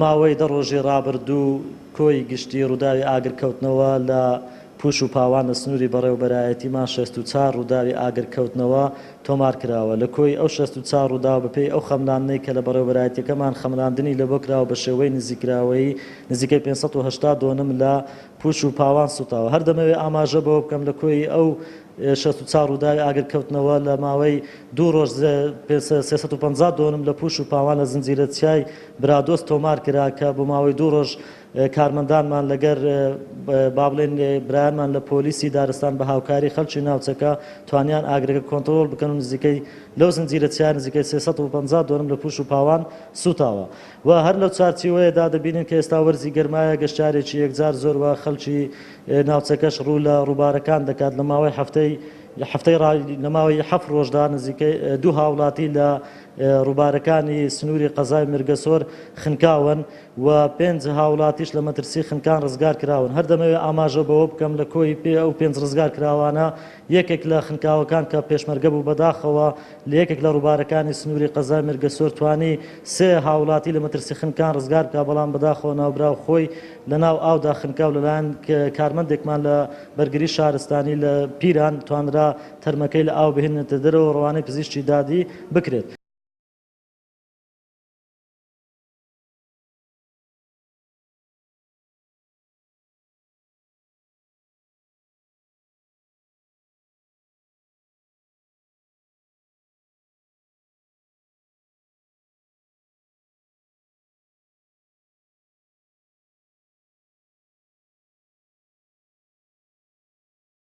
ماوەی دە ڕۆژی ڕابردوو کۆی گشتی ڕووداوی ئاگرکەوتنەوە لە پوش و پاوان لە سنووری بەڕێوەبەرایەتیمان 64 ڕووداوی ئاگرکەوتنەوە تۆمار کراوە. لە کۆی ئەو 64 ڕووداو بەپێی ئەو خەملاندنەی کە لە بەڕێوەبەرایەتیەکەمان خەملاندنی لە بۆ کراوە بە شێوەی نزیکراوەیی نزیکەی 582 لە پوش و پاوان سوتاوە. هەر دەمەوێت ئاماژە بەوە بکەم لە کۆی ئەو 64 ڕووداوی ئاگرکەوتنەوە لە ماوەی 2 ڕۆژ 352 لە پوش و پاوان لە زنجیرە چیای برادۆست تۆمار کرا کە بۆ ماوەی 2 ڕۆژ کارمەندانمان لەگەر با بڵێن برایانمان لە پۆلیسی دارستان بە هاوکاری خەڵکی ناوچەکە توانیان ئاگرەکە کۆنتترۆل بکەن و نزیکەی لەو زنجیرە چیان نزیکەی 352 لە پوش و پاوان سوتاوە. و هەر لەو چارچیوەیەدا دەبینن کە ئێستا وەرزی گەرمایە گەشتارێکی یەکجار زۆر وە خەڵکی ناوچەکەش ڕوو لە ڕووبارەکان دەکات. لە ماوەی هەفتەی نەماوەی 7 ڕۆژدا نزیکەی 2 هاوڵاتی لە ڕووبارەکانی سنووری قەزای مرگەسۆر خنکاون و 5 هاوڵاتیش لە مەترسی خنکان ڕزگار کراون. هەر دەمەوێت ئاماژە بەوە بکەم لە کۆی پێ ئەو 5 ڕزگار کراوانە یەکێک لە خنکاوەکان کە پێشمەرگە بوو بەداخەوە لە یەکێک لە ڕووبارەکانی سنووری قەزای مرگەسۆر توانی 3 هاوڵاتی لە مەترسی خنکان ڕزگار بکە، بەڵام بەداخەوە ناوبراو خۆی لە ناو ئاودا خنکاو لەلایەن کارمەندێکمان لە بەرگری شارستانی لە پیران توانرا تەرمەکەی لە ئاو بهێنێتە دەرەوە ڕەوانەی پزیشکی دادی بکرێت.